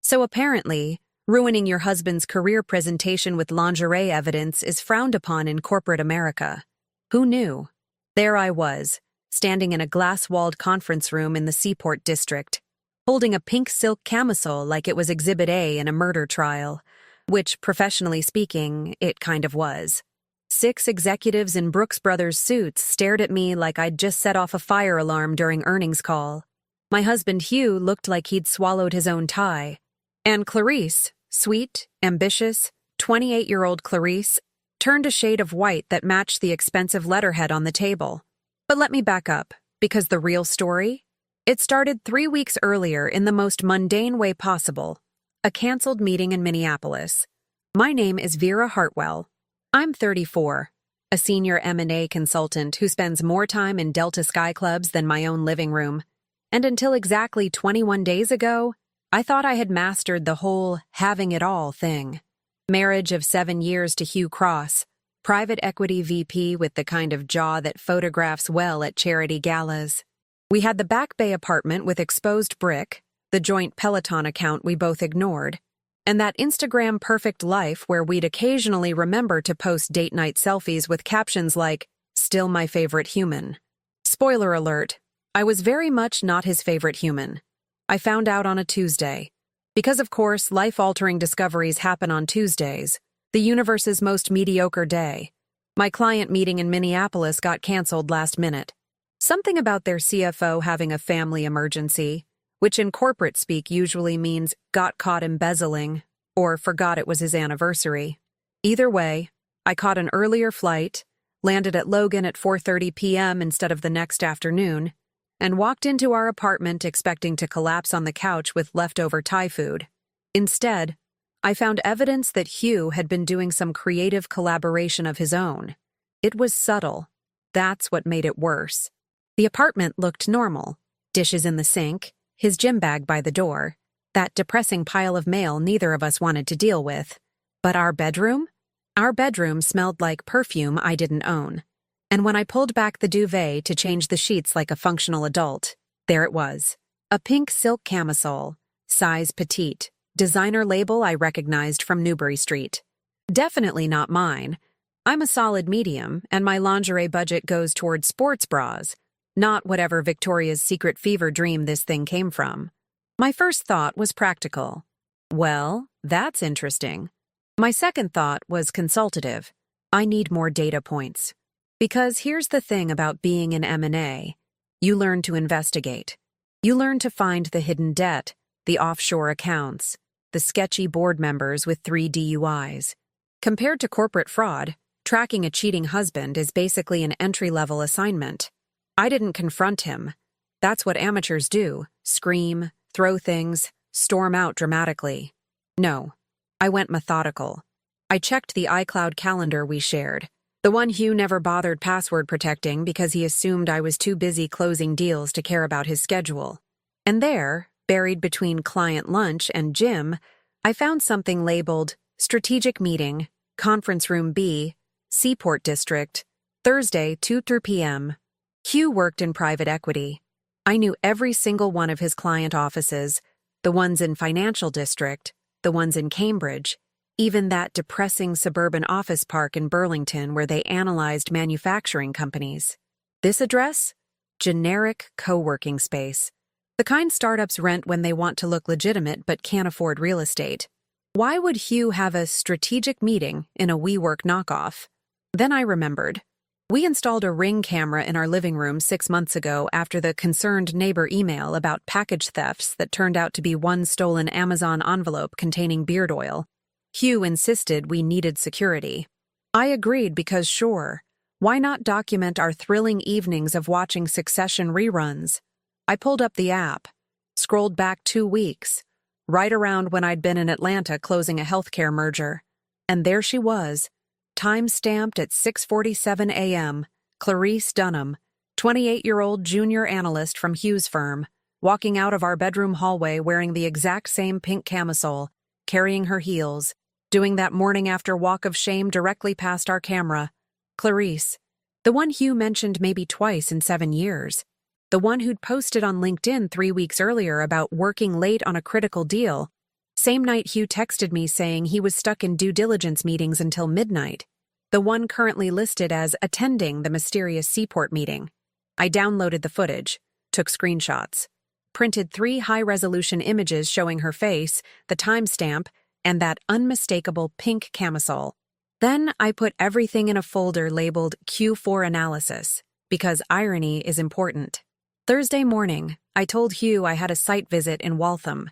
So apparently, ruining your husband's career presentation with lingerie evidence is frowned upon in corporate America. Who knew? There I was, standing in a glass-walled conference room in the Seaport district, holding a pink silk camisole like it was Exhibit A in a murder trial, which, professionally speaking, it kind of was. 6 executives in Brooks Brothers suits stared at me like I'd just set off a fire alarm during earnings call. My husband Hugh looked like he'd swallowed his own tie. And Clarice, sweet, ambitious, 28-year-old Clarice, turned a shade of white that matched the expensive letterhead on the table. But let me back up, because the real story? It started 3 weeks earlier in the most mundane way possible. A canceled meeting in Minneapolis. My name is Vera Hartwell. I'm 34, a senior M&A consultant who spends more time in Delta Sky Clubs than my own living room. And until exactly 21 days ago, I thought I had mastered the whole having it all thing. Marriage of 7 years to Hugh Cross, private equity VP with the kind of jaw that photographs well at charity galas. We had the Back Bay apartment with exposed brick, the joint Peloton account we both ignored, and that Instagram-perfect life where we'd occasionally remember to post date night selfies with captions like, "Still my favorite human." Spoiler alert, I was very much not his favorite human. I found out on a Tuesday. Because of course, life-altering discoveries happen on Tuesdays, the universe's most mediocre day. My client meeting in Minneapolis got canceled last minute. Something about their CFO having a family emergency, which in corporate speak usually means got caught embezzling or forgot it was his anniversary. Either way, I caught an earlier flight, landed at Logan at 4:30 p.m. instead of the next afternoon, and walked into our apartment expecting to collapse on the couch with leftover Thai food. Instead, I found evidence that Hugh had been doing some creative collaboration of his own. It was subtle. That's what made it worse. The apartment looked normal. Dishes in the sink, his gym bag by the door, that depressing pile of mail neither of us wanted to deal with. But our bedroom? Our bedroom smelled like perfume I didn't own. And when I pulled back the duvet to change the sheets like a functional adult, there it was. A pink silk camisole, size petite, designer label I recognized from Newbury Street. Definitely not mine. I'm a solid medium, and my lingerie budget goes toward sports bras, not whatever Victoria's Secret fever dream this thing came from. My first thought was practical. Well, that's interesting. My second thought was consultative. I need more data points. Because here's the thing about being in M&A. You learn to investigate. You learn to find the hidden debt, the offshore accounts, the sketchy board members with 3 DUIs. Compared to corporate fraud, tracking a cheating husband is basically an entry-level assignment. I didn't confront him. That's what amateurs do, scream, throw things, storm out dramatically. No, I went methodical. I checked the iCloud calendar we shared, the one Hugh never bothered password protecting because he assumed I was too busy closing deals to care about his schedule. And there, buried between client lunch and gym, I found something labeled Strategic Meeting, Conference Room B, Seaport District, Thursday 2 p.m. Hugh worked in private equity. I knew every single one of his client offices, the ones in Financial District, the ones in Cambridge, even that depressing suburban office park in Burlington where they analyzed manufacturing companies. This address? Generic co-working space. The kind startups rent when they want to look legitimate but can't afford real estate. Why would Hugh have a strategic meeting in a WeWork knockoff? Then I remembered. We installed a Ring camera in our living room 6 months ago after the concerned neighbor email about package thefts that turned out to be one stolen Amazon envelope containing beard oil. Hugh insisted we needed security. I agreed because sure, why not document our thrilling evenings of watching Succession reruns? I pulled up the app, scrolled back 2 weeks, right around when I'd been in Atlanta closing a healthcare merger. And there she was, time-stamped at 6:47 a.m., Clarice Dunham, 28-year-old junior analyst from Hugh's firm, walking out of our bedroom hallway wearing the exact same pink camisole, carrying her heels, doing that morning after walk of shame directly past our camera. Clarice, the one Hugh mentioned maybe twice in 7 years, the one who'd posted on LinkedIn 3 weeks earlier about working late on a critical deal, Same night Hugh texted me saying he was stuck in due diligence meetings until midnight, the one currently listed as attending the mysterious seaport meeting. I downloaded the footage, took screenshots, printed 3 high-resolution images showing her face, the timestamp, and that unmistakable pink camisole. Then I put everything in a folder labeled Q4 Analysis, because irony is important. Thursday morning, I told Hugh I had a site visit in Waltham,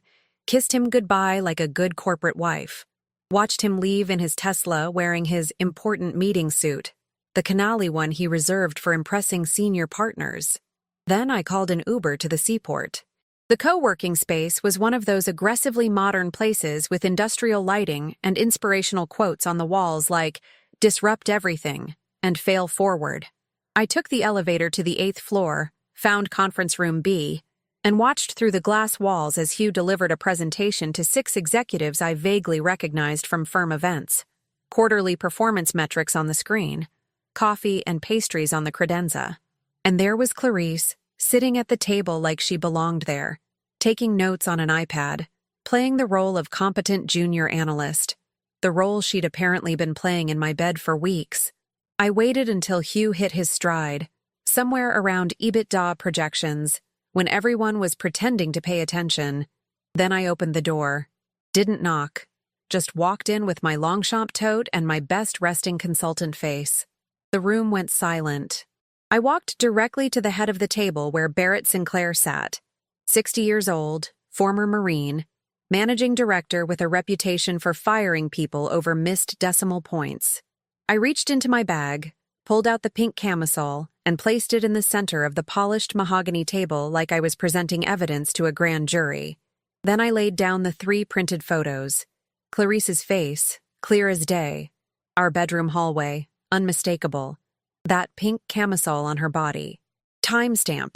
kissed him goodbye like a good corporate wife, watched him leave in his Tesla wearing his important meeting suit, the canally one he reserved for impressing senior partners. Then I called an Uber to the seaport. The co-working space was one of those aggressively modern places with industrial lighting and inspirational quotes on the walls like, "Disrupt everything," and "Fail forward." I took the elevator to the 8th floor, found conference room B, and watched through the glass walls as Hugh delivered a presentation to 6 executives I vaguely recognized from firm events. Quarterly performance metrics on the screen, coffee and pastries on the credenza. And there was Clarice, sitting at the table like she belonged there, taking notes on an iPad, playing the role of competent junior analyst, the role she'd apparently been playing in my bed for weeks. I waited until Hugh hit his stride, somewhere around EBITDA projections, when everyone was pretending to pay attention. Then I opened the door. Didn't knock. Just walked in with my Longchamp tote and my best resting consultant face. The room went silent. I walked directly to the head of the table where Barrett Sinclair sat. 60 years old, former Marine, managing director with a reputation for firing people over missed decimal points. I reached into my bag, pulled out the pink camisole, and placed it in the center of the polished mahogany table like I was presenting evidence to a grand jury. Then I laid down the 3 printed photos. Clarice's face, clear as day. Our bedroom hallway, unmistakable. That pink camisole on her body. Timestamp,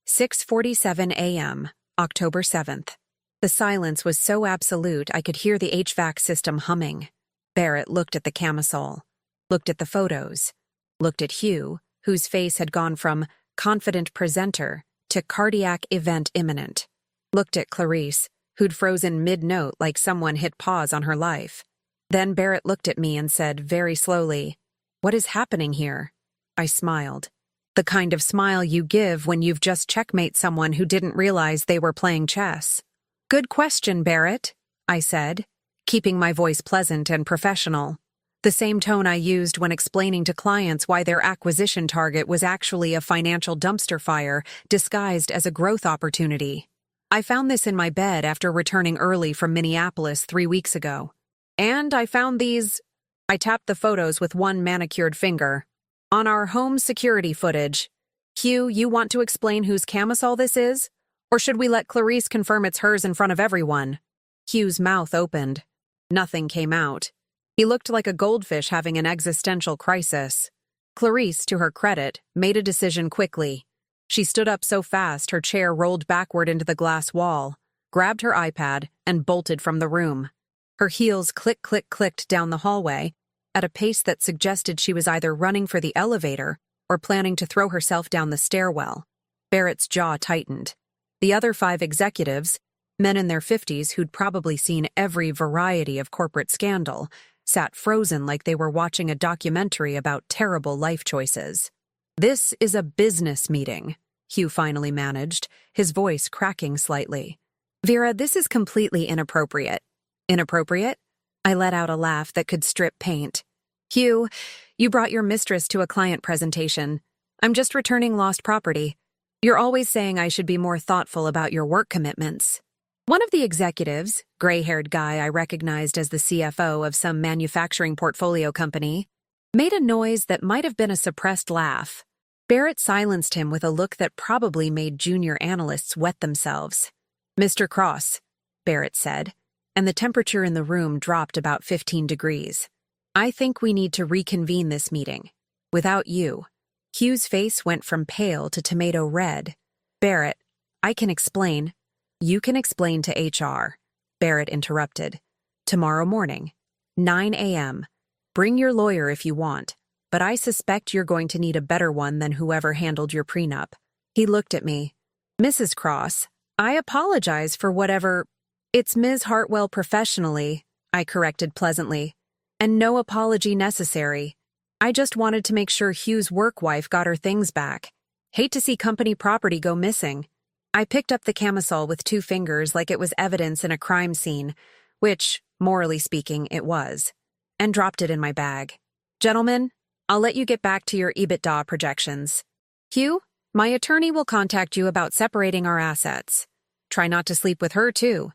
6:47 a.m., October 7th. The silence was so absolute I could hear the HVAC system humming. Barrett looked at the camisole, looked at the photos, looked at Hugh, whose face had gone from confident presenter to cardiac event imminent, looked at Clarice, who'd frozen mid-note like someone hit pause on her life. Then Barrett looked at me and said very slowly, "What is happening here?" I smiled. The kind of smile you give when you've just checkmate someone who didn't realize they were playing chess. "Good question, Barrett," I said, keeping my voice pleasant and professional. The same tone I used when explaining to clients why their acquisition target was actually a financial dumpster fire disguised as a growth opportunity. I found this in my bed after returning early from Minneapolis 3 weeks ago. And I found these. I tapped the photos with one manicured finger. On our home security footage. Hugh, you want to explain whose camisole this is? Or should we let Clarice confirm it's hers in front of everyone? Hugh's mouth opened. Nothing came out. He looked like a goldfish having an existential crisis. Clarice, to her credit, made a decision quickly. She stood up so fast her chair rolled backward into the glass wall, grabbed her iPad, and bolted from the room. Her heels clicked down the hallway, at a pace that suggested she was either running for the elevator or planning to throw herself down the stairwell. Barrett's jaw tightened. The other 5 executives, men in their 50s who'd probably seen every variety of corporate scandal, sat frozen like they were watching a documentary about terrible life choices. "This is a business meeting," Hugh finally managed, his voice cracking slightly. "Vera, this is completely inappropriate." "Inappropriate?" I let out a laugh that could strip paint. "Hugh, you brought your mistress to a client presentation. I'm just returning lost property. You're always saying I should be more thoughtful about your work commitments." One of the executives, gray-haired guy I recognized as the CFO of some manufacturing portfolio company, made a noise that might have been a suppressed laugh. Barrett silenced him with a look that probably made junior analysts wet themselves. "Mr. Cross," Barrett said, and the temperature in the room dropped about 15 degrees. "I think we need to reconvene this meeting. Without you." Hugh's face went from pale to tomato red. "Barrett, I can explain." "You can explain to HR," Barrett interrupted. "Tomorrow morning, 9 a.m. Bring your lawyer if you want, but I suspect you're going to need a better one than whoever handled your prenup." He looked at me. "Mrs. Cross, I apologize for whatever." It's Ms. Hartwell professionally, I corrected pleasantly. And no apology necessary. I just wanted to make sure Hugh's work wife got her things back. Hate to see company property go missing. I picked up the camisole with 2 fingers like it was evidence in a crime scene, which, morally speaking, it was, and dropped it in my bag. Gentlemen, I'll let you get back to your EBITDA projections. Hugh, my attorney will contact you about separating our assets. Try not to sleep with her, too.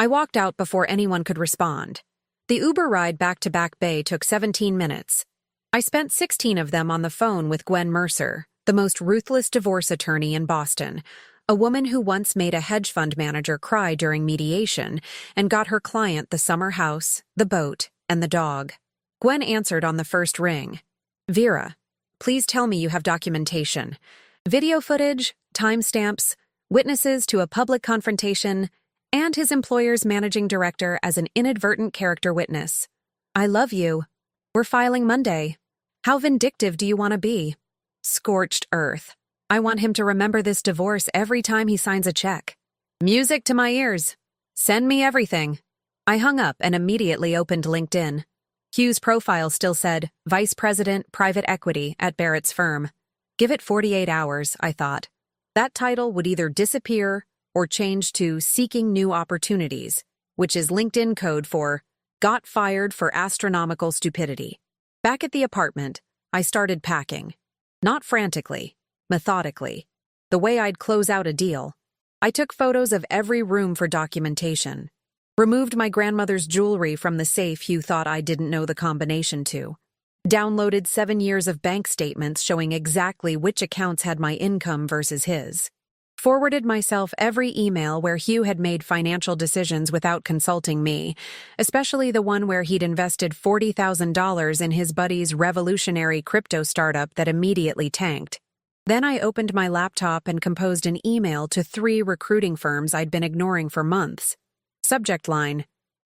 I walked out before anyone could respond. The Uber ride back to Back Bay took 17 minutes. I spent 16 of them on the phone with Gwen Mercer, the most ruthless divorce attorney in Boston, a woman who once made a hedge fund manager cry during mediation and got her client the summer house, the boat, and the dog. Gwen answered on the first ring. Vera, please tell me you have documentation. Video footage, timestamps, witnesses to a public confrontation, and his employer's managing director as an inadvertent character witness. I love you. We're filing Monday. How vindictive do you want to be? Scorched earth. I want him to remember this divorce every time he signs a check. Music to my ears. Send me everything. I hung up and immediately opened LinkedIn. Hugh's profile still said, Vice President, Private Equity at Barrett's firm. Give it 48 hours, I thought. That title would either disappear or change to Seeking New Opportunities, which is LinkedIn code for Got Fired for Astronomical Stupidity. Back at the apartment, I started packing. Not frantically, methodically. The way I'd close out a deal. I took photos of every room for documentation. Removed my grandmother's jewelry from the safe Hugh thought I didn't know the combination to. Downloaded 7 years of bank statements showing exactly which accounts had my income versus his. Forwarded myself every email where Hugh had made financial decisions without consulting me, especially the one where he'd invested $40,000 in his buddy's revolutionary crypto startup that immediately tanked. Then I opened my laptop and composed an email to 3 recruiting firms I'd been ignoring for months. Subject line,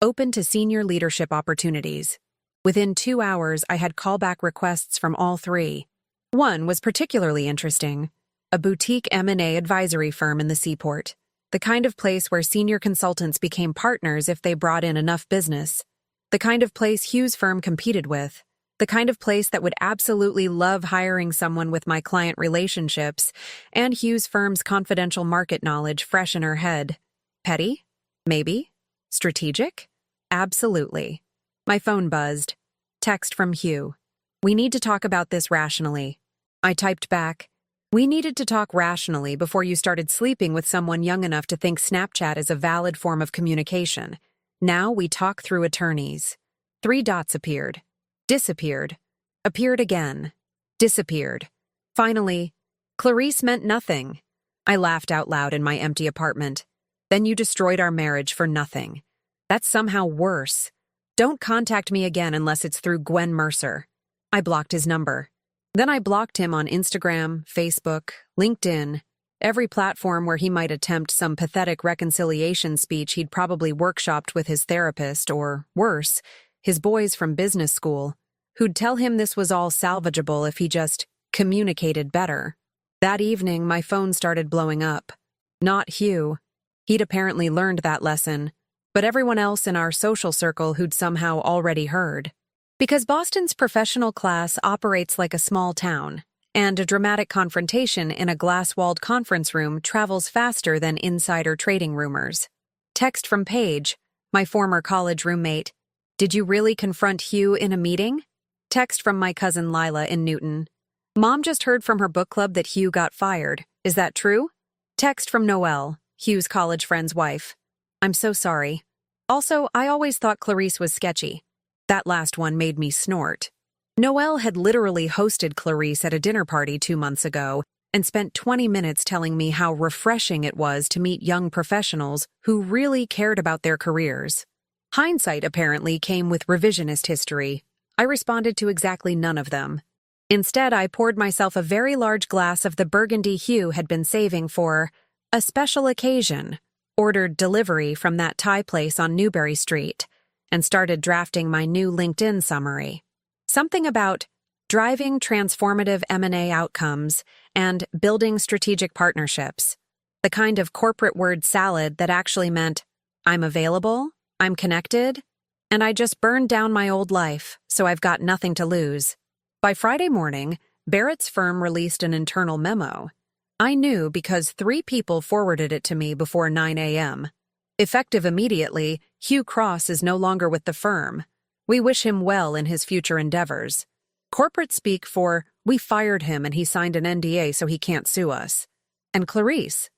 Open to Senior Leadership Opportunities. Within 2 hours, I had callback requests from all 3. One was particularly interesting. A boutique M&A advisory firm in the Seaport. The kind of place where senior consultants became partners if they brought in enough business. The kind of place Hugh's firm competed with. The kind of place that would absolutely love hiring someone with my client relationships and Hugh's firm's confidential market knowledge fresh in her head. Petty? Maybe? Strategic? Absolutely. My phone buzzed. Text from Hugh. We need to talk about this rationally. I typed back. We needed to talk rationally before you started sleeping with someone young enough to think Snapchat is a valid form of communication. Now we talk through attorneys. 3 dots appeared. Disappeared. Appeared again. Disappeared. Finally, Clarice meant nothing. I laughed out loud in my empty apartment. Then you destroyed our marriage for nothing. That's somehow worse. Don't contact me again unless it's through Gwen Mercer. I blocked his number. Then I blocked him on Instagram, Facebook, LinkedIn, every platform where he might attempt some pathetic reconciliation speech he'd probably workshopped with his therapist or, worse, his boys from business school, who'd tell him this was all salvageable if he just communicated better. That evening, my phone started blowing up. Not Hugh. He'd apparently learned that lesson, but everyone else in our social circle who'd somehow already heard. Because Boston's professional class operates like a small town, and a dramatic confrontation in a glass-walled conference room travels faster than insider trading rumors. Text from Paige, my former college roommate. Did you really confront Hugh in a meeting? Text from my cousin Lila in Newton. Mom just heard from her book club that Hugh got fired. Is that true? Text from Noelle, Hugh's college friend's wife. I'm so sorry. Also, I always thought Clarice was sketchy. That last one made me snort. Noelle had literally hosted Clarice at a dinner party 2 months ago and spent 20 minutes telling me how refreshing it was to meet young professionals who really cared about their careers. Hindsight apparently came with revisionist history. I responded to exactly none of them. Instead, I poured myself a very large glass of the burgundy Hugh had been saving for a special occasion, ordered delivery from that Thai place on Newbury Street, and started drafting my new LinkedIn summary. Something about driving transformative M&A outcomes and building strategic partnerships. The kind of corporate word salad that actually meant, I'm available, I'm connected, and I just burned down my old life, so I've got nothing to lose. By Friday morning, Barrett's firm released an internal memo. I knew because 3 people forwarded it to me before 9 a.m. Effective immediately, Hugh Cross is no longer with the firm. We wish him well in his future endeavors. Corporate speak for, we fired him and he signed an NDA so he can't sue us. And Clarice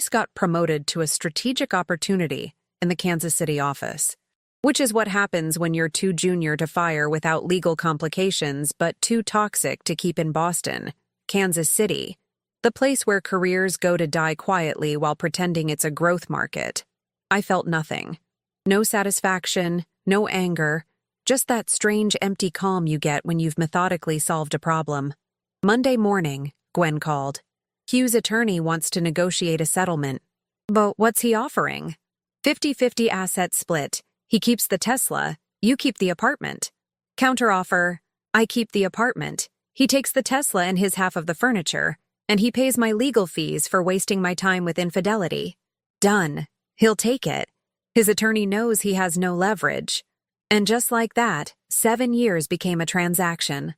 got promoted to a strategic opportunity in the Kansas City office, which is what happens when you're too junior to fire without legal complications but too toxic to keep in Boston, Kansas City, the place where careers go to die quietly while pretending it's a growth market. I felt nothing. No satisfaction, no anger, just that strange empty calm you get when you've methodically solved a problem. Monday morning, Gwen called. Hugh's attorney wants to negotiate a settlement. But what's he offering? 50-50 asset split. He keeps the Tesla, you keep the apartment. Counteroffer, I keep the apartment. He takes the Tesla and his half of the furniture, and he pays my legal fees for wasting my time with infidelity. Done. He'll take it. His attorney knows he has no leverage. And just like that, 7 years became a transaction.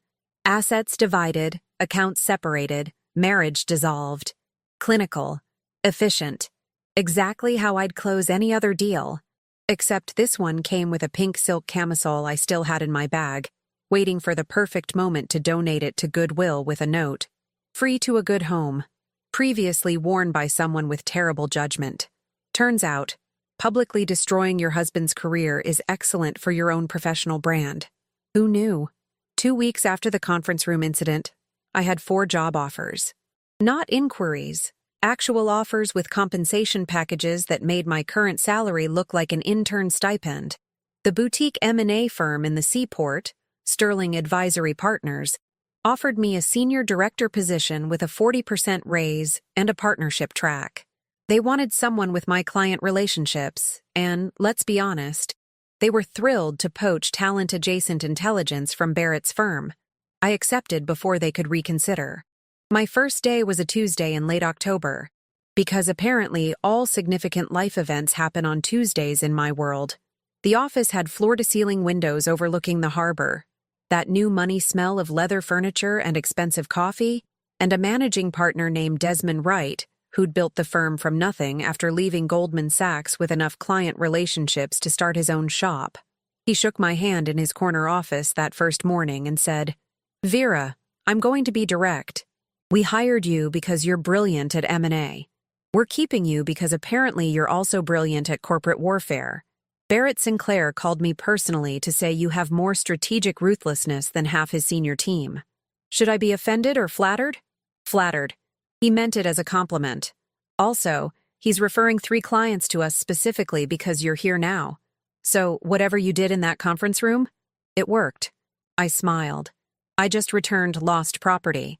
Assets divided, accounts separated, marriage dissolved. Clinical. Efficient. Exactly how I'd close any other deal. Except this one came with a pink silk camisole I still had in my bag, waiting for the perfect moment to donate it to Goodwill with a note. Free to a good home. Previously worn by someone with terrible judgment. Turns out, publicly destroying your husband's career is excellent for your own professional brand. Who knew? 2 weeks after the conference room incident, I had 4 job offers. Not inquiries, actual offers with compensation packages that made my current salary look like an intern stipend. The boutique M&A firm in the Seaport, Sterling Advisory Partners, offered me a senior director position with a 40% raise and a partnership track. They wanted someone with my client relationships, and, let's be honest, they were thrilled to poach talent-adjacent intelligence from Barrett's firm. I accepted before they could reconsider. My first day was a Tuesday in late October, because apparently all significant life events happen on Tuesdays in my world. The office had floor-to-ceiling windows overlooking the harbor, that new money smell of leather furniture and expensive coffee, and a managing partner named Desmond Wright, who'd built the firm from nothing after leaving Goldman Sachs with enough client relationships to start his own shop. He shook my hand in his corner office that first morning and said, "Vera, I'm going to be direct. We hired you because you're brilliant at M&A. We're keeping you because apparently you're also brilliant at corporate warfare. Barrett Sinclair called me personally to say you have more strategic ruthlessness than half his senior team. Should I be offended or flattered?" Flattered. He meant it as a compliment. Also, he's referring 3 clients to us specifically because you're here now. So, whatever you did in that conference room, it worked. I smiled. I just returned lost property.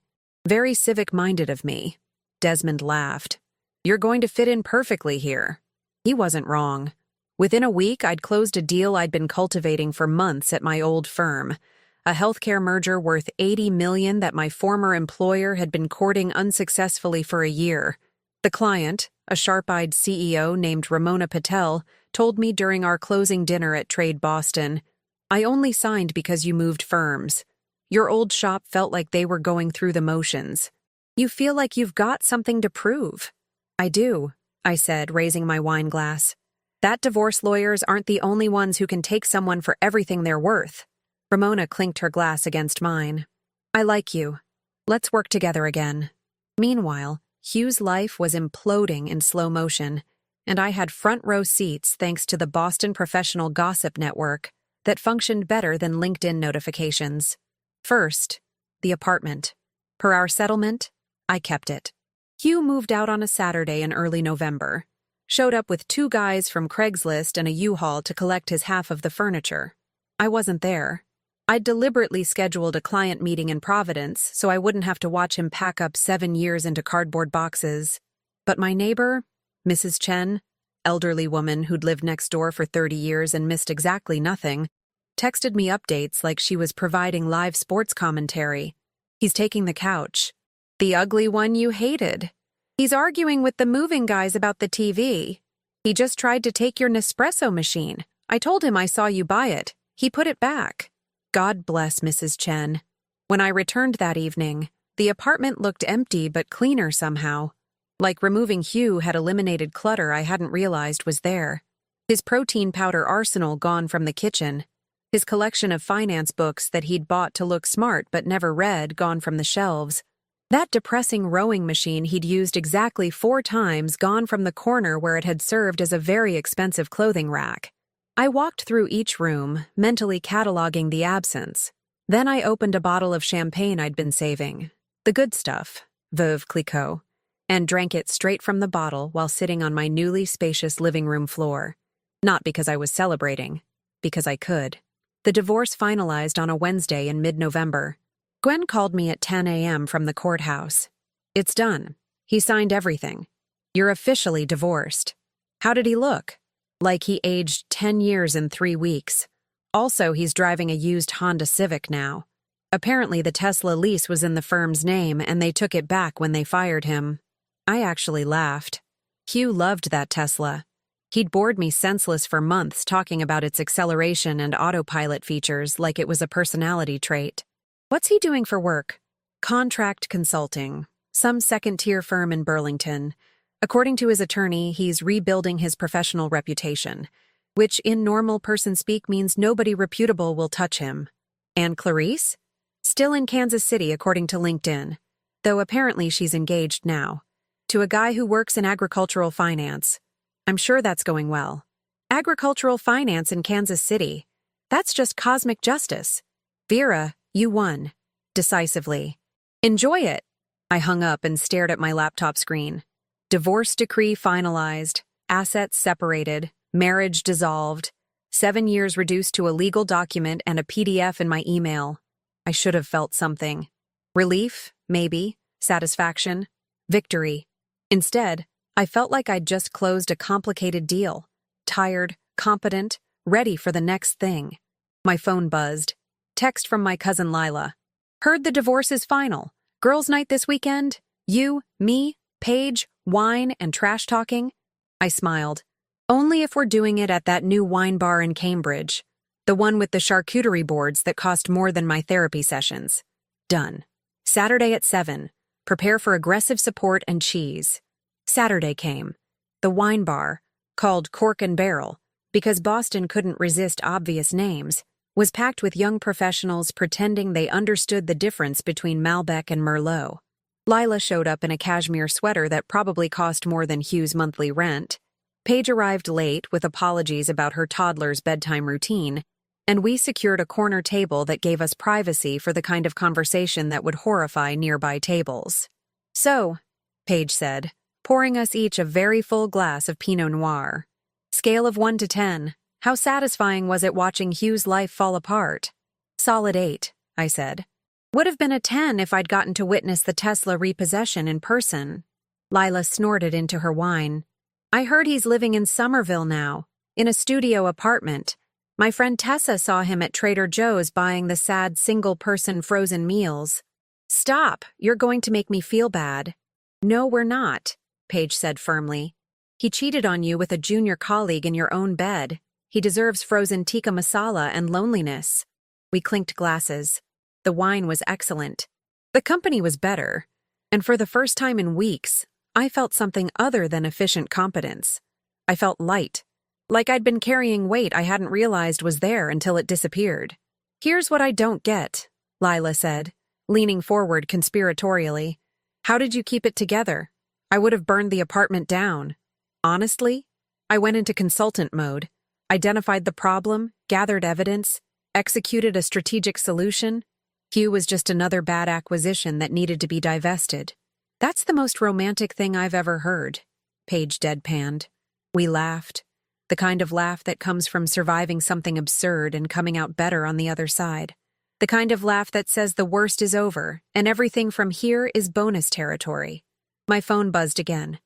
Very civic-minded of me. Desmond laughed. You're going to fit in perfectly here. He wasn't wrong. Within a week, I'd closed a deal I'd been cultivating for months at my old firm. A healthcare merger worth $80 million that my former employer had been courting unsuccessfully for a year. The client, a sharp-eyed CEO named Ramona Patel, told me during our closing dinner at Trade Boston, "I only signed because you moved firms. Your old shop felt like they were going through the motions. You feel like you've got something to prove." "I do," I said, raising my wine glass. "That divorce lawyers aren't the only ones who can take someone for everything they're worth." Ramona clinked her glass against mine. "I like you. Let's work together again." Meanwhile, Hugh's life was imploding in slow motion, and I had front-row seats thanks to the Boston Professional Gossip Network that functioned better than LinkedIn notifications. First, the apartment. Per our settlement, I kept it. Hugh moved out on a Saturday in early November. Showed up with 2 guys from Craigslist and a U-Haul to collect his half of the furniture. I wasn't there. I'd deliberately scheduled a client meeting in Providence so I wouldn't have to watch him pack up 7 years into cardboard boxes. But my neighbor, Mrs. Chen, elderly woman who'd lived next door for 30 years and missed exactly nothing, texted me updates like she was providing live sports commentary. "He's taking the couch. The ugly one you hated. He's arguing with the moving guys about the TV. He just tried to take your Nespresso machine. I told him I saw you buy it. He put it back. God bless Mrs. Chen. When I returned that evening, the apartment looked empty but cleaner somehow. Like removing Hugh had eliminated clutter I hadn't realized was there. His protein powder arsenal gone from the kitchen. His collection of finance books that he'd bought to look smart but never read gone from the shelves. That depressing rowing machine he'd used exactly 4 times gone from the corner where it had served as a very expensive clothing rack. I walked through each room, mentally cataloging the absence. Then I opened a bottle of champagne I'd been saving. The good stuff, Veuve Clicquot, and drank it straight from the bottle while sitting on my newly spacious living room floor. Not because I was celebrating, because I could. The divorce finalized on a Wednesday in mid-November. Gwen called me at 10 a.m. from the courthouse. It's done. He signed everything. You're officially divorced. How did he look? Like he aged 10 years in 3 weeks. Also, he's driving a used Honda Civic now. Apparently, the Tesla lease was in the firm's name and they took it back when they fired him. I actually laughed. Hugh loved that Tesla. He'd bored me senseless for months talking about its acceleration and autopilot features like it was a personality trait. What's he doing for work? Contract consulting. Some second-tier firm in Burlington. According to his attorney, he's rebuilding his professional reputation, which in normal person speak means nobody reputable will touch him. And Clarice? Still in Kansas City, according to LinkedIn, though apparently she's engaged now. To a guy who works in agricultural finance. I'm sure that's going well. Agricultural finance in Kansas City. That's just cosmic justice. Vera, you won. Decisively. Enjoy it. I hung up and stared at my laptop screen. Divorce decree finalized, assets separated, marriage dissolved, 7 years reduced to a legal document and a PDF in my email. I should have felt something. Relief, maybe, satisfaction, victory. Instead, I felt like I'd just closed a complicated deal. Tired, competent, ready for the next thing. My phone buzzed. Text from my cousin Lila. Heard the divorce is final. Girls' night this weekend? You, me, Paige, wine, and trash talking? I smiled. Only if we're doing it at that new wine bar in Cambridge. The one with the charcuterie boards that cost more than my therapy sessions. Done. Saturday at 7. Prepare for aggressive support and cheese. Saturday came. The wine bar, called Cork and Barrel, because Boston couldn't resist obvious names, was packed with young professionals pretending they understood the difference between Malbec and Merlot. Lila showed up in a cashmere sweater that probably cost more than Hugh's monthly rent. Paige arrived late with apologies about her toddler's bedtime routine, and we secured a corner table that gave us privacy for the kind of conversation that would horrify nearby tables. So, Paige said, pouring us each a very full glass of Pinot Noir. Scale of 1 to 10, how satisfying was it watching Hugh's life fall apart? Solid 8, I said. Would have been a 10 if I'd gotten to witness the Tesla repossession in person. Lila snorted into her wine. I heard he's living in Somerville now, in a studio apartment. My friend Tessa saw him at Trader Joe's buying the sad single-person frozen meals. Stop, you're going to make me feel bad. No, we're not, Paige said firmly. He cheated on you with a junior colleague in your own bed. He deserves frozen tikka masala and loneliness. We clinked glasses. The wine was excellent. The company was better. And for the first time in weeks, I felt something other than efficient competence. I felt light. Like I'd been carrying weight I hadn't realized was there until it disappeared. Here's what I don't get, Lila said, leaning forward conspiratorially. How did you keep it together? I would have burned the apartment down. Honestly, I went into consultant mode, identified the problem, gathered evidence, executed a strategic solution. Hugh was just another bad acquisition that needed to be divested. That's the most romantic thing I've ever heard, Paige deadpanned. We laughed. The kind of laugh that comes from surviving something absurd and coming out better on the other side. The kind of laugh that says the worst is over and everything from here is bonus territory. My phone buzzed again.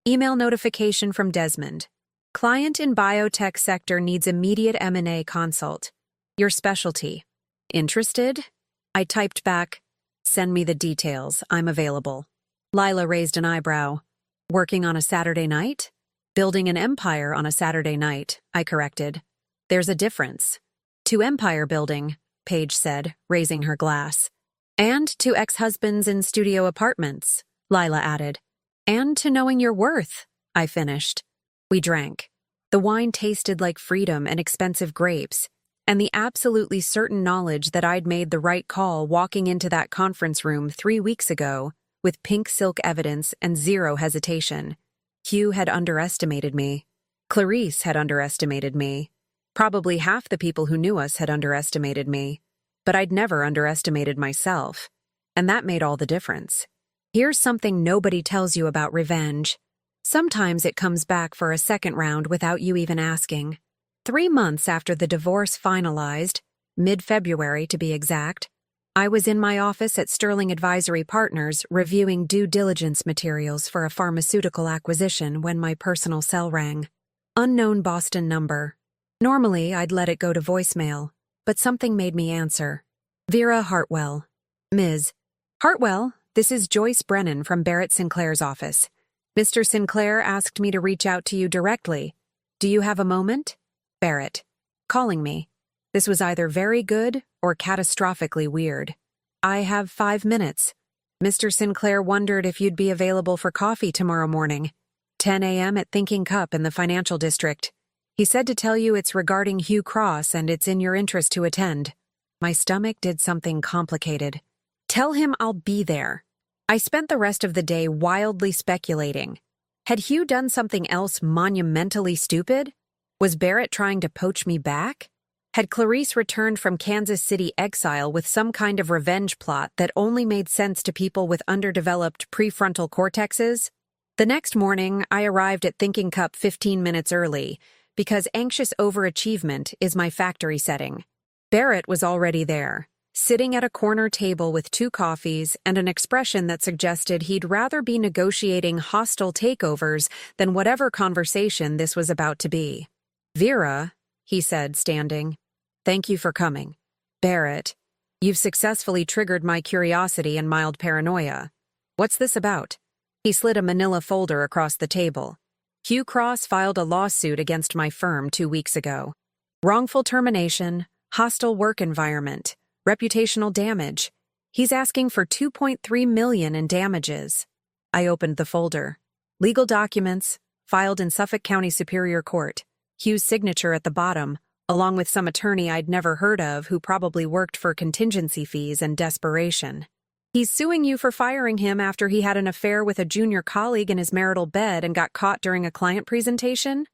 Email notification from Desmond. Client in biotech sector needs immediate M&A consult. Your specialty. Interested? I typed back, send me the details, I'm available. Lila raised an eyebrow. Working on a Saturday night? Building an empire on a Saturday night, I corrected. There's a difference. To empire building, Paige said, raising her glass. And to ex-husbands in studio apartments, Lila added. And to knowing your worth, I finished. We drank. The wine tasted like freedom and expensive grapes, and the absolutely certain knowledge that I'd made the right call walking into that conference room 3 weeks ago with pink silk evidence and zero hesitation. Hugh had underestimated me. Clarice had underestimated me. Probably half the people who knew us had underestimated me. But I'd never underestimated myself. And that made all the difference. Here's something nobody tells you about revenge. Sometimes it comes back for a second round without you even asking. 3 months after the divorce finalized, mid-February to be exact, I was in my office at Sterling Advisory Partners reviewing due diligence materials for a pharmaceutical acquisition when my personal cell rang. Unknown Boston number. Normally, I'd let it go to voicemail, but something made me answer. Vera Hartwell. Ms. Hartwell, this is Joyce Brennan from Barrett Sinclair's office. Mr. Sinclair asked me to reach out to you directly. Do you have a moment? Barrett. Calling me. This was either very good or catastrophically weird. I have 5 minutes. Mr. Sinclair wondered if you'd be available for coffee tomorrow morning. 10 a.m. at Thinking Cup in the Financial District. He said to tell you it's regarding Hugh Cross and it's in your interest to attend. My stomach did something complicated. Tell him I'll be there. I spent the rest of the day wildly speculating. Had Hugh done something else monumentally stupid? Was Barrett trying to poach me back? Had Clarice returned from Kansas City exile with some kind of revenge plot that only made sense to people with underdeveloped prefrontal cortexes? The next morning, I arrived at Thinking Cup 15 minutes early, because anxious overachievement is my factory setting. Barrett was already there, sitting at a corner table with 2 coffees and an expression that suggested he'd rather be negotiating hostile takeovers than whatever conversation this was about to be. Vera, he said, standing. Thank you for coming. Barrett, you've successfully triggered my curiosity and mild paranoia. What's this about? He slid a manila folder across the table. Hugh Cross filed a lawsuit against my firm 2 weeks ago. Wrongful termination, hostile work environment, reputational damage. He's asking for $2.3 million in damages. I opened the folder. Legal documents, filed in Suffolk County Superior Court. Hugh's signature at the bottom, along with some attorney I'd never heard of who probably worked for contingency fees and desperation. He's suing you for firing him after he had an affair with a junior colleague in his marital bed and got caught during a client presentation?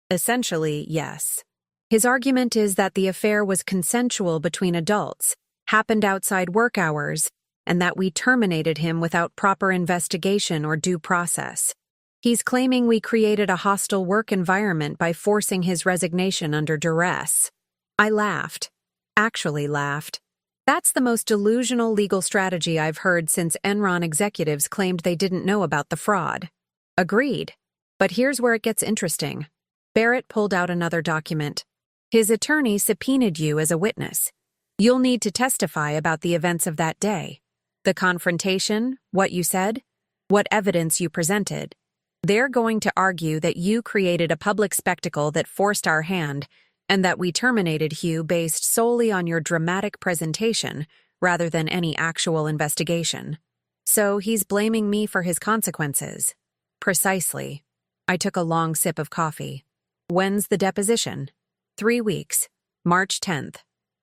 Essentially, yes. His argument is that the affair was consensual between adults, happened outside work hours, and that we terminated him without proper investigation or due process. He's claiming we created a hostile work environment by forcing his resignation under duress. I laughed. Actually laughed. That's the most delusional legal strategy I've heard since Enron executives claimed they didn't know about the fraud. Agreed. But here's where it gets interesting. Barrett pulled out another document. His attorney subpoenaed you as a witness. You'll need to testify about the events of that day. The confrontation, what you said, what evidence you presented. They're going to argue that you created a public spectacle that forced our hand, and that we terminated Hugh based solely on your dramatic presentation rather than any actual investigation. So he's blaming me for his consequences. Precisely. I took a long sip of coffee. When's the deposition? 3 weeks. March 10th.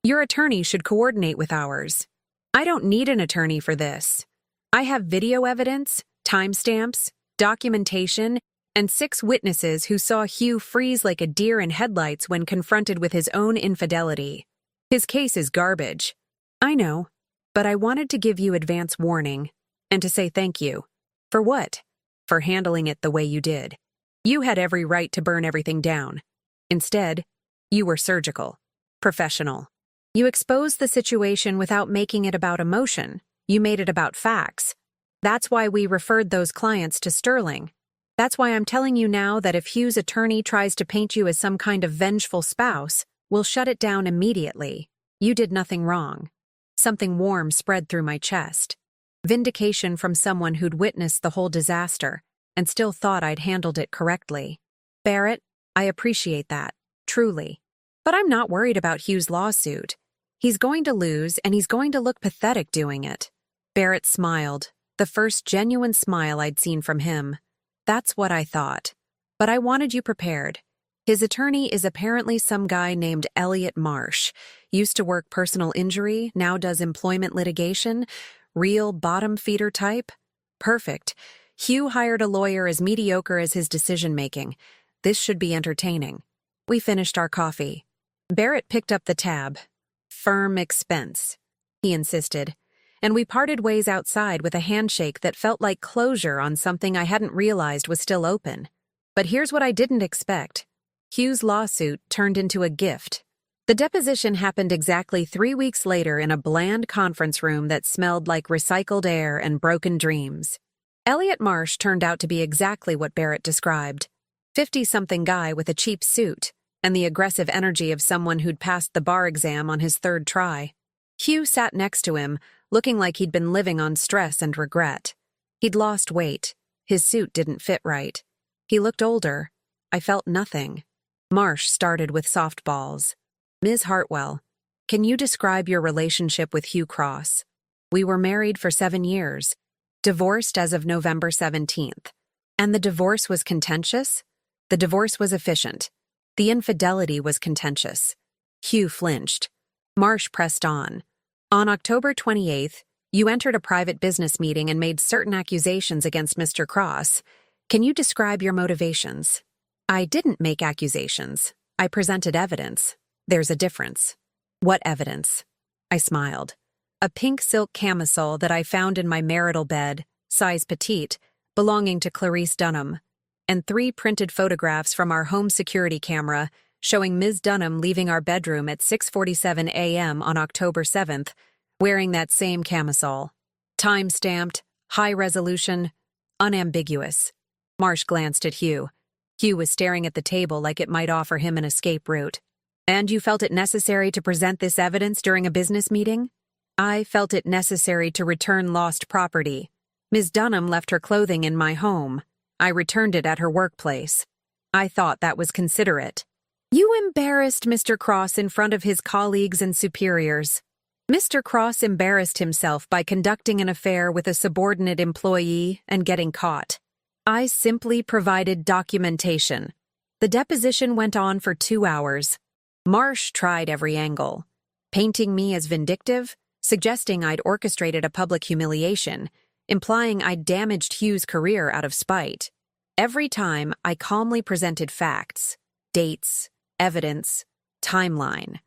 Your attorney should coordinate with ours. I don't need an attorney for this. I have video evidence, timestamps, documentation, and 6 witnesses who saw Hugh freeze like a deer in headlights when confronted with his own infidelity. His case is garbage. I know, but I wanted to give you advance warning, and to say thank you. For what? For handling it the way you did. You had every right to burn everything down. Instead, you were surgical, professional. You exposed the situation without making it about emotion. You made it about facts. That's why we referred those clients to Sterling. That's why I'm telling you now that if Hugh's attorney tries to paint you as some kind of vengeful spouse, we'll shut it down immediately. You did nothing wrong. Something warm spread through my chest. Vindication from someone who'd witnessed the whole disaster and still thought I'd handled it correctly. Barrett, I appreciate that, truly. But I'm not worried about Hugh's lawsuit. He's going to lose, and he's going to look pathetic doing it. Barrett smiled, the first genuine smile I'd seen from him. That's what I thought. But I wanted you prepared. His attorney is apparently some guy named Elliot Marsh. Used to work personal injury, now does employment litigation. Real bottom feeder type? Perfect. Hugh hired a lawyer as mediocre as his decision-making. This should be entertaining. We finished our coffee. Barrett picked up the tab. Firm expense, he insisted, and we parted ways outside with a handshake that felt like closure on something I hadn't realized was still open. But here's what I didn't expect. Hugh's lawsuit turned into a gift. The deposition happened exactly 3 weeks later in a bland conference room that smelled like recycled air and broken dreams. Elliot Marsh turned out to be exactly what Barrett described. 50-something guy with a cheap suit and the aggressive energy of someone who'd passed the bar exam on his third try. Hugh sat next to him, looking like he'd been living on stress and regret. He'd lost weight. His suit didn't fit right. He looked older. I felt nothing. Marsh started with softballs. Ms. Hartwell, can you describe your relationship with Hugh Cross? We were married for 7 years, divorced as of November 17th. And the divorce was contentious? The divorce was efficient. The infidelity was contentious. Hugh flinched. Marsh pressed on. On October 28th, you entered a private business meeting and made certain accusations against Mr. Cross. Can you describe your motivations? I didn't make accusations. I presented evidence. There's a difference. What evidence? I smiled. A pink silk camisole that I found in my marital bed, size petite, belonging to Clarice Dunham, and 3 printed photographs from our home security camera showing Ms. Dunham leaving our bedroom at 6:47 a.m. on October 7th, wearing that same camisole. Time-stamped, high resolution, unambiguous. Marsh glanced at Hugh. Hugh was staring at the table like it might offer him an escape route. And you felt it necessary to present this evidence during a business meeting? I felt it necessary to return lost property. Ms. Dunham left her clothing in my home. I returned it at her workplace. I thought that was considerate. You embarrassed Mr. Cross in front of his colleagues and superiors. Mr. Cross embarrassed himself by conducting an affair with a subordinate employee and getting caught. I simply provided documentation. The deposition went on for 2 hours. Marsh tried every angle, painting me as vindictive, suggesting I'd orchestrated a public humiliation, implying I'd damaged Hugh's career out of spite. Every time, I calmly presented facts, dates, evidence, timeline.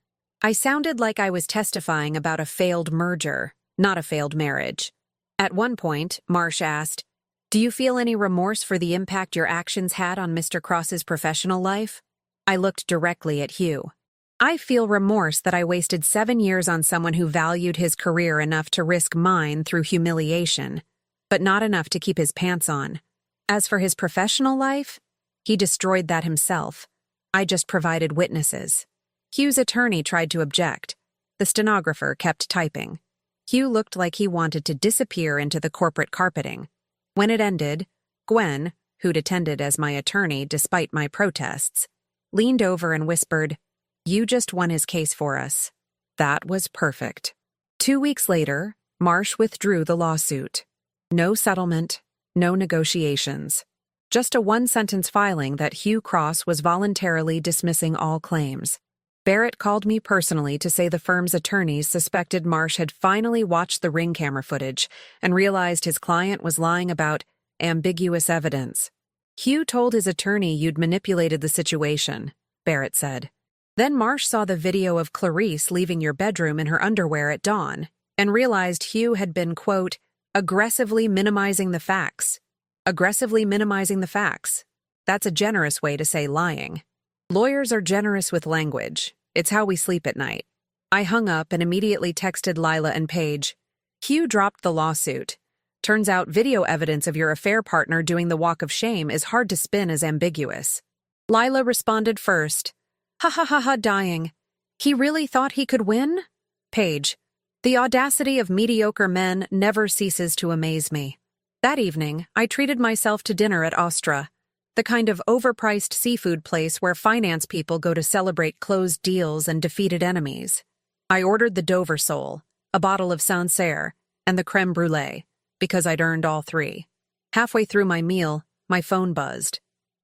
I sounded like I was testifying about a failed merger, not a failed marriage. At one point, Marsh asked, "Do you feel any remorse for the impact your actions had on Mr. Cross's professional life?" I looked directly at Hugh. I feel remorse that I wasted 7 years on someone who valued his career enough to risk mine through humiliation, but not enough to keep his pants on. As for his professional life, he destroyed that himself. I just provided witnesses. Hugh's attorney tried to object. The stenographer kept typing. Hugh looked like he wanted to disappear into the corporate carpeting. When it ended, Gwen, who'd attended as my attorney despite my protests, leaned over and whispered, "You just won his case for us." That was perfect. 2 weeks later, Marsh withdrew the lawsuit. No settlement, no negotiations. Just a 1-sentence filing that Hugh Cross was voluntarily dismissing all claims. Barrett called me personally to say the firm's attorneys suspected Marsh had finally watched the ring camera footage and realized his client was lying about ambiguous evidence. Hugh told his attorney you'd manipulated the situation, Barrett said. Then Marsh saw the video of Clarice leaving your bedroom in her underwear at dawn and realized Hugh had been, quote, aggressively minimizing the facts. Aggressively minimizing the facts. That's a generous way to say lying. Lawyers are generous with language. It's how we sleep at night. I hung up and immediately texted Lila and Paige. Hugh dropped the lawsuit. Turns out video evidence of your affair partner doing the walk of shame is hard to spin as ambiguous. Lila responded first. Ha ha ha ha, dying. He really thought he could win? Paige. The audacity of mediocre men never ceases to amaze me. That evening, I treated myself to dinner at Ostra. the kind of overpriced seafood place where finance people go to celebrate closed deals and defeated enemies. I ordered the Dover sole, a bottle of Sancerre, and the creme brulee, because I'd earned all three. Halfway through my meal, my phone buzzed.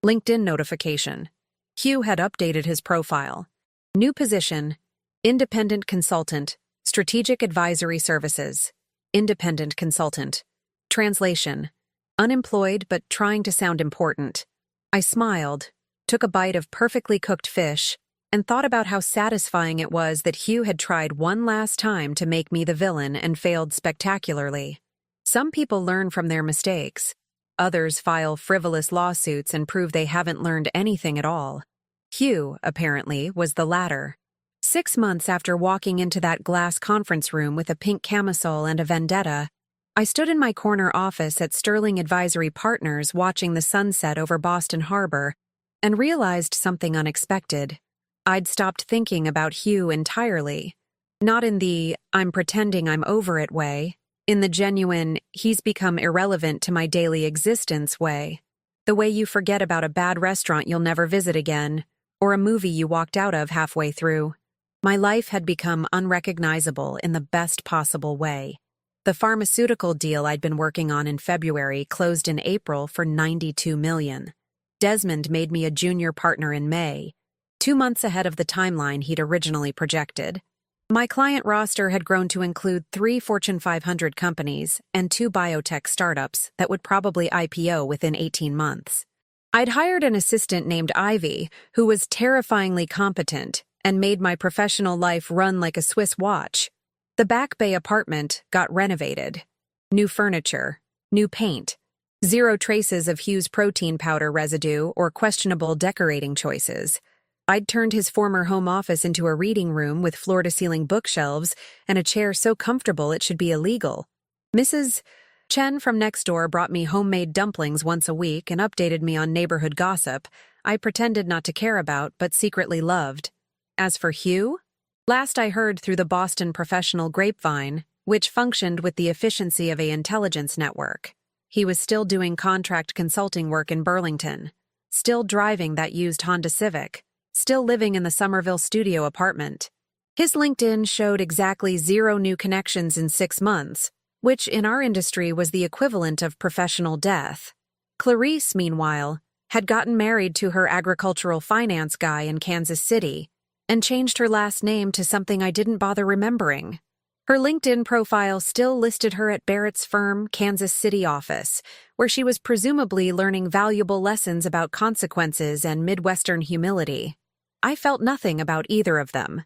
LinkedIn notification. Hugh had updated his profile. New position, independent consultant, strategic advisory services. Independent consultant. Translation. Unemployed but trying to sound important. I smiled, took a bite of perfectly cooked fish, and thought about how satisfying it was that Hugh had tried one last time to make me the villain and failed spectacularly. Some people learn from their mistakes. Others file frivolous lawsuits and prove they haven't learned anything at all. Hugh, apparently, was the latter. 6 months after walking into that glass conference room with a pink camisole and a vendetta, I stood in my corner office at Sterling Advisory Partners watching the sunset over Boston Harbor and realized something unexpected. I'd stopped thinking about Hugh entirely. Not in the "I'm pretending I'm over it" way, in the genuine "he's become irrelevant to my daily existence" way. The way you forget about a bad restaurant you'll never visit again, or a movie you walked out of halfway through. My life had become unrecognizable in the best possible way. The pharmaceutical deal I'd been working on in February closed in April for $92 million. Desmond made me a junior partner in May, 2 months ahead of the timeline he'd originally projected. My client roster had grown to include 3 Fortune 500 companies and 2 biotech startups that would probably IPO within 18 months. I'd hired an assistant named Ivy, who was terrifyingly competent and made my professional life run like a Swiss watch. The Back Bay apartment got renovated. New furniture, new paint, 0 traces of Hugh's protein powder residue or questionable decorating choices. I'd turned his former home office into a reading room with floor-to-ceiling bookshelves and a chair so comfortable it should be illegal. Mrs. Chen from next door brought me homemade dumplings once a week and updated me on neighborhood gossip I pretended not to care about but secretly loved. As for Hugh, last I heard through the Boston professional grapevine, which functioned with the efficiency of an intelligence network, he was still doing contract consulting work in Burlington, still driving that used Honda Civic, still living in the Somerville studio apartment. His LinkedIn showed exactly 0 new connections in 6 months, which in our industry was the equivalent of professional death. Clarice, meanwhile, had gotten married to her agricultural finance guy in Kansas City and changed her last name to something I didn't bother remembering. Her LinkedIn profile still listed her at Barrett's firm Kansas City office, where she was presumably learning valuable lessons about consequences and Midwestern humility. I felt nothing about either of them.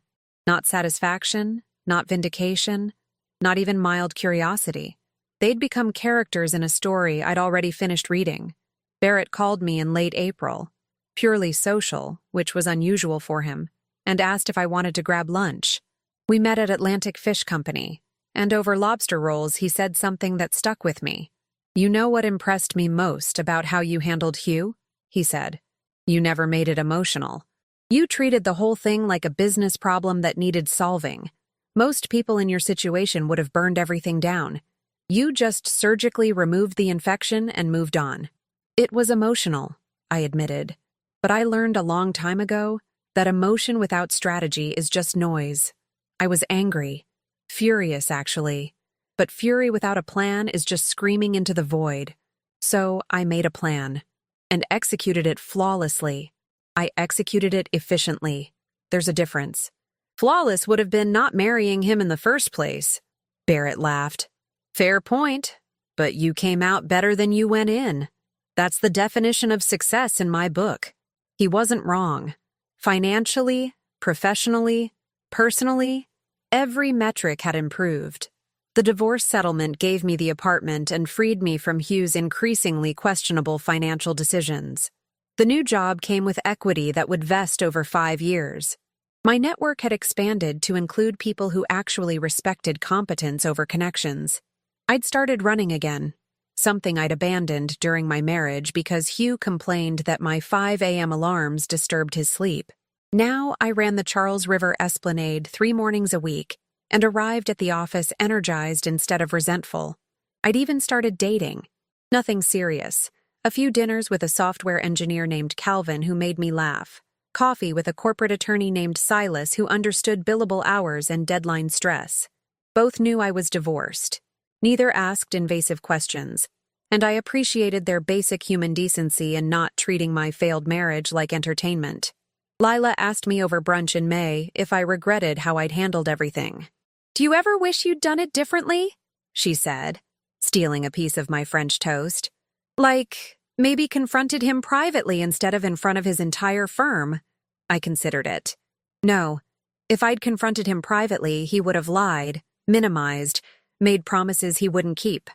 Not satisfaction, not vindication, not even mild curiosity. They'd become characters in a story I'd already finished reading. Barrett called me in late April, purely social, which was unusual for him, and asked if I wanted to grab lunch. We met at Atlantic Fish Company, and over lobster rolls he said something that stuck with me. "You know what impressed me most about how you handled Hugh?" he said. "You never made it emotional. You treated the whole thing like a business problem that needed solving. Most people in your situation would have burned everything down. You just surgically removed the infection and moved on." It was emotional, I admitted, but I learned a long time ago that emotion without strategy is just noise. I was angry, furious actually, but fury without a plan is just screaming into the void. So I made a plan, and executed it flawlessly. I executed it efficiently. There's a difference. Flawless would have been not marrying him in the first place. Barrett laughed. Fair point, but you came out better than you went in. That's the definition of success in my book. He wasn't wrong. Financially, professionally, personally, every metric had improved. The divorce settlement gave me the apartment and freed me from Hugh's increasingly questionable financial decisions. The new job came with equity that would vest over 5 years. My network had expanded to include people who actually respected competence over connections. I'd started running again, something I'd abandoned during my marriage because Hugh complained that my 5 a.m. alarms disturbed his sleep. Now I ran the Charles River Esplanade 3 mornings a week and arrived at the office energized instead of resentful. I'd even started dating. Nothing serious, A few dinners with a software engineer named Calvin who made me laugh. Coffee with a corporate attorney named Silas who understood billable hours and deadline stress. Both knew I was divorced. Neither asked invasive questions, and I appreciated their basic human decency in not treating my failed marriage like entertainment. Lila asked me over brunch in May if I regretted how I'd handled everything. "Do you ever wish you'd done it differently?" she said, stealing a piece of my French toast. "Like, maybe confronted him privately instead of in front of his entire firm." I considered it. No, if I'd confronted him privately, he would have lied, minimized, made promises he wouldn't keep.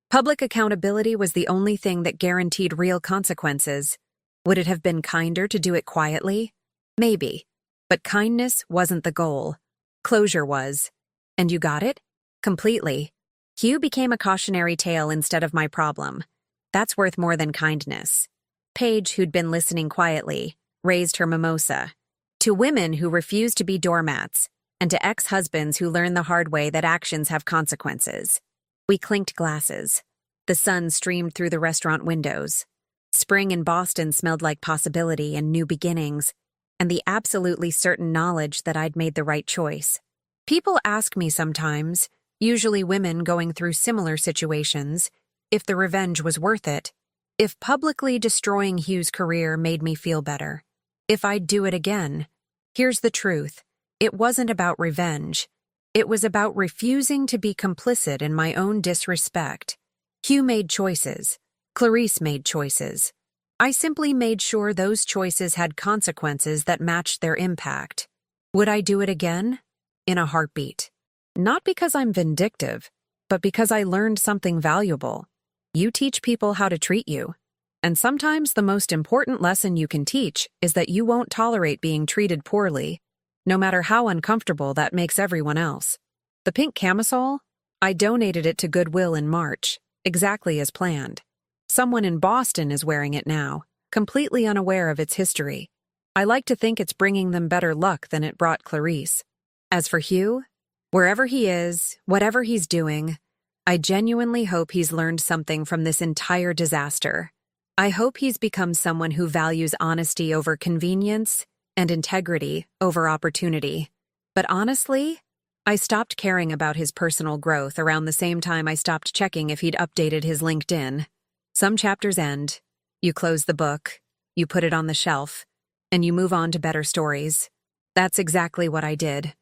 Public accountability was the only thing that guaranteed real consequences. Would it have been kinder to do it quietly? Maybe. But kindness wasn't the goal. Closure was. And you got it? Completely. Hugh became a cautionary tale instead of my problem. That's worth more than kindness. Paige, who'd been listening quietly, raised her mimosa. To women who refused to be doormats, and to ex-husbands who learned the hard way that actions have consequences. We clinked glasses. The sun streamed through the restaurant windows. Spring in Boston smelled like possibility and new beginnings, and the absolutely certain knowledge that I'd made the right choice. People ask me sometimes, usually women going through similar situations, if the revenge was worth it, if publicly destroying Hugh's career made me feel better, if I'd do it again. Here's the truth. It wasn't about revenge. It was about refusing to be complicit in my own disrespect. Hugh made choices. Clarice made choices. I simply made sure those choices had consequences that matched their impact. Would I do it again? In a heartbeat. Not because I'm vindictive, but because I learned something valuable. You teach people how to treat you. And sometimes the most important lesson you can teach is that you won't tolerate being treated poorly, no matter how uncomfortable that makes everyone else. The pink camisole? I donated it to Goodwill in March, exactly as planned. Someone in Boston is wearing it now, completely unaware of its history. I like to think it's bringing them better luck than it brought Clarice. As for Hugh, wherever he is, whatever he's doing, I genuinely hope he's learned something from this entire disaster. I hope he's become someone who values honesty over convenience and integrity over opportunity. But honestly, I stopped caring about his personal growth around the same time I stopped checking if he'd updated his LinkedIn. Some chapters end, you close the book, you put it on the shelf, and you move on to better stories. That's exactly what I did.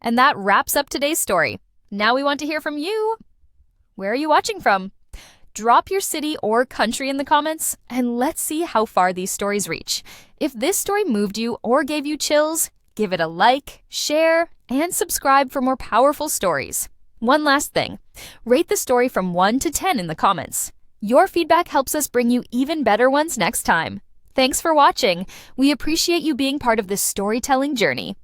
And that wraps up today's story. Now we want to hear from you. Where are you watching from? Drop your city or country in the comments, and let's see how far these stories reach. If this story moved you or gave you chills, give it a like, share, and subscribe for more powerful stories. One last thing, rate the story from 1 to 10 in the comments. Your feedback helps us bring you even better ones next time. Thanks for watching. We appreciate you being part of this storytelling journey.